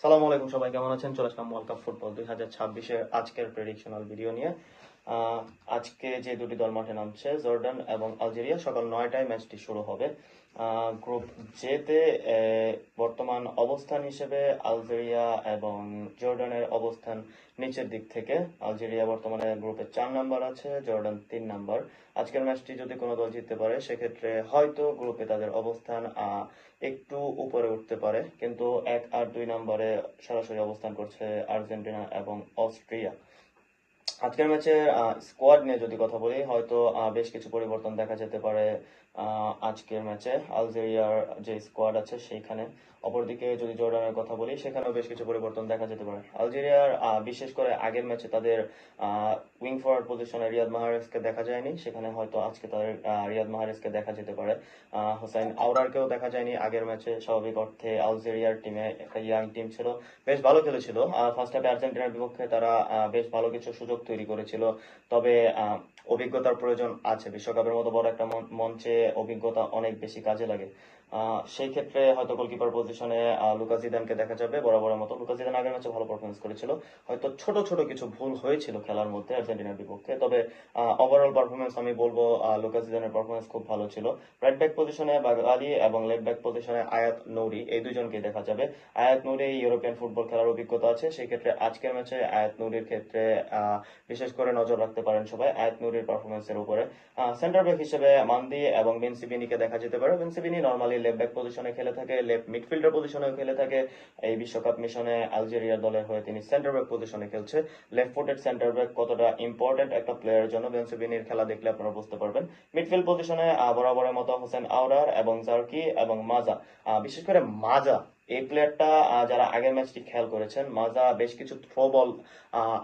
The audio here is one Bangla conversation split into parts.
সালামু আলাইকুম, সবাই কেমন আছেন? চলে আসলাম ওয়ার্ল্ড কাপ ফুটবল 2026-এর আজকের প্রেডিকশনাল ভিডিও নিয়ে। আজকে যে দুটি দল মাঠে নামছে, জর্ডান এবং আলজেরিয়া, সকাল 9টায় ম্যাচটি শুরু হবে। গ্রুপ জেতে বর্তমান অবস্থান হিসেবে আলজেরিয়া এবং জর্ডানের অবস্থান নিচের দিক থেকে। আলজেরিয়া বর্তমানে গ্রুপে 4 নাম্বার আছে, জর্ডান 3 নাম্বার। আজকের ম্যাচটি যদি কোনো দল জিততে পারে, সেক্ষেত্রে হয়তো গ্রুপে তাদের অবস্থান একটু উপরে উঠতে পারে, কিন্তু 1 আর 2 নাম্বারে সরাসরি অবস্থান করছে আর্জেন্টিনা এবং অস্ট্রিয়া। আজকের ম্যাচে স্কোয়াড নিয়ে যদি কথা বলি, হয়তো বেশ কিছু পরিবর্তন দেখা যেতে পারে আজকের ম্যাচে আলজেরিয়ার যে স্কোয়াড আছে সেইখানে। অপরদিকে যদি জর্ডানের কথা বলি, সেখানেও বেশ কিছু পরিবর্তন দেখা যেতে পারে। আলজেরিয়ার বিশেষ করে আগের ম্যাচে তাদের উইং ফরওয়ার্ড পজিশনে রিয়াদ মাহরেজকে দেখা যায়নি, সেখানে হয়তো আজকে তাদের রিয়াদ মাহরেজকে দেখা যেতে পারে। হোসাইন আউরারকেও দেখা যায়নি আগের ম্যাচে। স্বাভাবিক অর্থে আলজেরিয়ার টিমে একটা ইয়াং টিম ছিল, বেশ ভালো খেলেছিল। ফার্স্ট হাফে আর্জেন্টিনার বিপক্ষে তারা বেশ ভালো কিছু সুযোগ তৈরি করেছিল, তবে অভিজ্ঞতার প্রয়োজন আছে। বিশ্বকাপের মতো বড় একটা মঞ্চে অভিজ্ঞতা অনেক বেশি কাজে লাগে। সেই ক্ষেত্রে হয়তো গোলকিপার পজিশনে লুকাস জিদানকে দেখা যাবে বরাবরের মতো। লুকাস জিদান আগের ম্যাচে ভালো পারফরমেন্স করেছিল, হয়তো ছোট ছোট কিছু ভুল হয়েছিল খেলার মধ্যে আর্জেন্টিনার বিপক্ষে, তবে ওভারঅল পারফরমেন্স আমি বলবো লুকাস জিদানের পারফরমেন্স খুব ভালো ছিল। রাইট ব্যাক পজিশনে বাগালি এবং লেফট ব্যাক পজিশনে আয়াত নৌরি, এই দুজনকে দেখা যাবে। আয়াত নূরে ইউরোপিয়ান ফুটবল খেলার অভিজ্ঞতা আছে, সেই ক্ষেত্রে আজকের ম্যাচে আয়াত নূরির ক্ষেত্রে বিশেষ করে নজর রাখতে পারেন সবাই আয়াত নূরির পারফরমেন্সের উপরে। সেন্টার ব্যাক হিসেবে মান্দি এবং বেনসিবিনিকে দেখা যেতে পারে। বেনসিবিনি নর্মালি লেফট ব্যাক পজিশনে খেলে থাকে, লেফট মিডফিল্ডার পজিশনেও খেলে থাকে। এই বিশ্বকাপ মিশনে আলজেরিয়ার দলের হয়ে তিনি সেন্টার ব্যাক পজিশনে খেলছে। লেফট ফুটেড সেন্টার ব্যাক কতটা ইম্পর্টেন্ট একটা প্লেয়ারের জন্য বেনসিবিনির খেলা দেখলে আপনারা বুঝতে পারবেন। মিডফিল্ড পজিশনে বরাবরের মতো হোসেন আওরার এবং জার্কি এবং মাজা। বিশেষ করে মাজা, এই প্লেয়ারটা যারা আগের ম্যাচটি খেয়াল করেছেন, মাজা বেশ কিছু থ্রো বল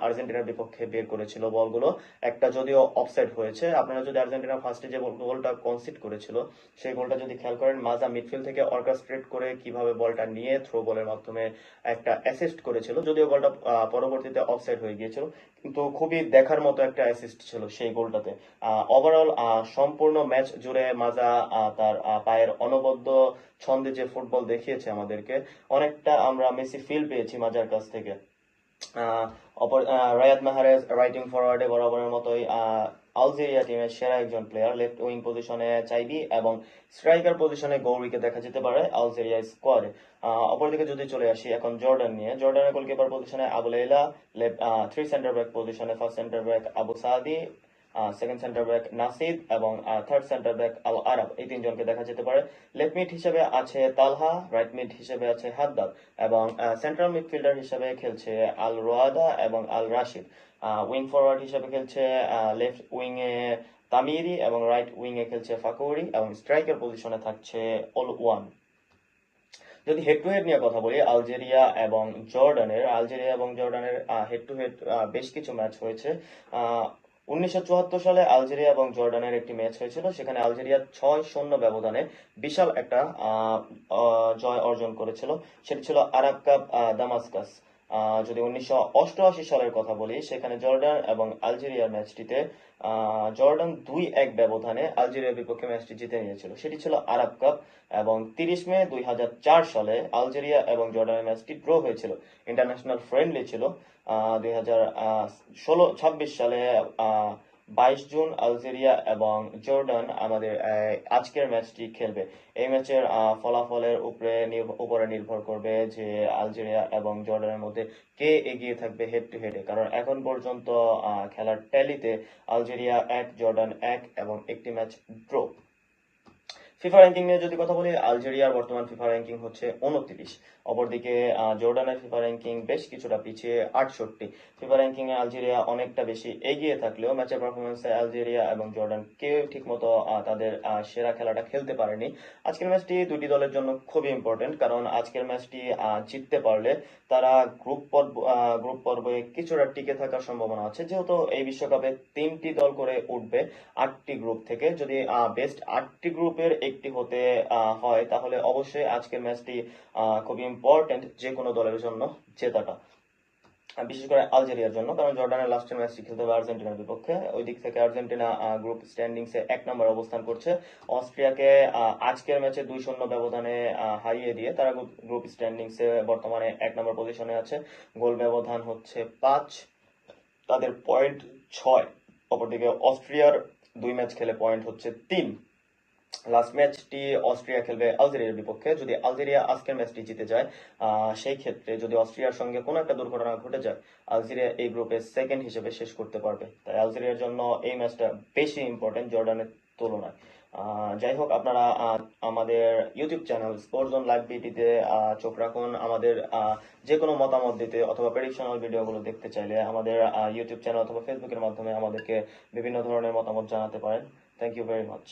আর্জেন্টিনার বিপক্ষে বের করেছিল। বলগুলো একটা যদিও অফসাইড হয়েছে। আপনারা যদি আর্জেন্টিনা ফার্স্টে যে গোলটা কনসিড করেছিল, সেই গোলটা যদি খেয়াল করেন, মাজা মিডফিল্ড থেকে অর্কেস্ট্রেট করে কিভাবে বলটা নিয়ে থ্রো বলের মাধ্যমে একটা অ্যাসিস্ট করেছিল। যদিও গোলটা পরবর্তীতে অফসাইড হয়ে গিয়েছিল, কিন্তু খুবই দেখার মতো একটা অ্যাসিস্ট ছিল সেই গোলটাতে। ওভারঅল সম্পূর্ণ ম্যাচ জুড়ে মাজা তার পায়ের অনবদ্য ছন্দে যে ফুটবল দেখিয়েছে আমাদেরকে, অনেকটা আমরা মেসি ফিল পেয়েছি মাজার কাছ থেকে। অপর রায়াদ মাহারেজ রাইটিং ফরওয়ার্ডে বরাবরের মতোই আলজেরিয়া টিমের সেরা একজন প্লেয়ার। লেফট উইং পজিশনে চাইবি এবং স্ট্রাইকার পজিশনে গৌরিকে দেখা যেতে পারে আলজেরিয়া স্কোয়াডে। অপরদিকে যদি চলে আসি এখন জর্ডান নিয়ে, জর্ডানের গোলকিপার পজিশনে Abu Leila, left 3 centre back পজিশনে first centre back Abu Sadi, second centre back Nasid এবং third centre back Al Arab, এই তিনজনকে দেখা যেতে পারে। লেফট মিড হিসেবে আছে তালহা, রাইট মিড হিসেবে আছে হাদ্দাদ এবং সেন্ট্রাল মিডফিল্ডার হিসেবে খেলছে আল রোয়াদা এবং আল রাশিদ। উইং ফরওয়ার্ড হিসেবে খেলছে লেফট উইং এ তামিরি এবং রাইট উইং এ খেলছে ফাকৌরি এবং স্ট্রাইকার পজিশনে থাকছে অল ওয়ান। যদি হেড টু হেড নিয়ে কথা বলি, আলজেরিয়া এবং জর্ডানের হেড টু হেড বেশ কিছু ম্যাচ হয়েছে। 1974 সালে আলজেরিয়া এবং জর্ডানের একটি ম্যাচ হয়েছিল, সেখানে আলজেরিয়া 6-0 ব্যবধানে বিশাল একটা জয় অর্জন করেছিল। সেটি ছিল আরাব কাপ দামাস্কাস। যদি 1988 সালের কথা বলি, সেখানে জর্ডান এবং আলজেরিয়ার ম্যাচটিতে জর্ডান 2-1 ব্যবধানে আলজেরিয়ার বিপক্ষে ম্যাচটি জিতে নিয়েছিল, সেটি ছিল আরাব কাপ। এবং 30 মে 2004 সালে আলজেরিয়া এবং জর্ডানের ম্যাচটি ড্র হয়েছিল, ইন্টারন্যাশনাল ফ্রেন্ডলি ছিল। 2026 সালে 22 জুন আলজেরিয়া এবং জর্ডান আমাদের আজকের ম্যাচটি খেলবে। এই ম্যাচের ফলাফলের উপরে নির্ভর করবে যে আলজেরিয়া এবং জর্ডানের মধ্যে কে এগিয়ে থাকবে হেড টু হেডে, কারণ এখন পর্যন্ত খেলার ট্যালিতে আলজেরিয়া 1, জর্ডান 1 এবং একটি ম্যাচ ড্র। ফিফা র্যাঙ্কিং নিয়ে যদি কথা বলি, আলজেরিয়ার বর্তমান ফিফা র্যাঙ্কিং হচ্ছে 29। অপরদিকে জর্ডানের ফিফা র্যাঙ্কিং বেশ কিছুটা পিছিয়ে 68। ফিফা র্যাঙ্কিং এ আলজেরিয়া অনেকটা বেশি এগিয়ে থাকলেও ম্যাচের পারফরমেন্সে আলজেরিয়া এবং জর্ডান কেউ ঠিকমতো তাদের সেরা খেলাটা খেলতে পারেনি। আজকের ম্যাচটি দুটি দলের জন্য খুবই ইম্পর্টেন্ট, কারণ আজকের ম্যাচটি জিততে পারলে তারা গ্রুপ পর্বে কিছুটা টিকে থাকার সম্ভাবনা আছে, যেহেতু এই বিশ্বকাপে 3টি দল করে উঠবে 8টি গ্রুপ থেকে। যদি বেস্ট 8টি গ্রুপের একটি হতে হয়, তাহলে অবশ্যই আজকের ম্যাচটি খুব ইম্পর্টেন্ট যে কোনো দলের জন্য জেতাটা। বিশেষ করে আলজেরিয়ার জন্য, কারণ জর্ডানের লাস্টের ম্যাচটি খেলতে হবে আর্জেন্টিনার বিপক্ষে। ওই দিক থেকে আর্জেন্টিনা গ্রুপ স্ট্যান্ডিংসে 1 নম্বর অবস্থান করছে। অস্ট্রিয়াকে আজকের ম্যাচে 2-0 ব্যবধানে হারিয়ে দিয়ে তারা গ্রুপ স্ট্যান্ডিংসে বর্তমানে 1 নম্বর পজিশনে আছে। গোল ব্যবধান হচ্ছে 5, তাদের পয়েন্ট 6। অপরদিকে অস্ট্রিয়ার 2 ম্যাচ খেলে পয়েন্ট হচ্ছে 3। লাস্ট ম্যাচটি অস্ট্রিয়া খেলবে আলজেরিয়ার বিপক্ষে। যদি আলজেরিয়া আজকের ম্যাচটি জিতে যায়, সেই ক্ষেত্রে যদি অস্ট্রিয়ার সঙ্গে কোনো একটা দুর্ঘটনা ঘটে যায়, আলজেরিয়া এই গ্রুপে সেকেন্ড হিসেবে শেষ করতে পারবে। তাই আলজেরিয়ার জন্য এই ম্যাচটা বেশি ইম্পর্টেন্ট জর্ডানের তুলনায়। যাই হোক, আপনারা আমাদের YouTube channel sports zone live বিটিতে চোখ রাখুন। আমাদের যে কোনো মতামত দিতে অথবা প্রেডিকশনাল ভিডিওগুলো দেখতে চাইলে আমাদের ইউটিউব চ্যানেল অথবা ফেসবুকের মাধ্যমে আমাদেরকে বিভিন্ন ধরনের মতামত জানাতে পারেন। Thank you very much.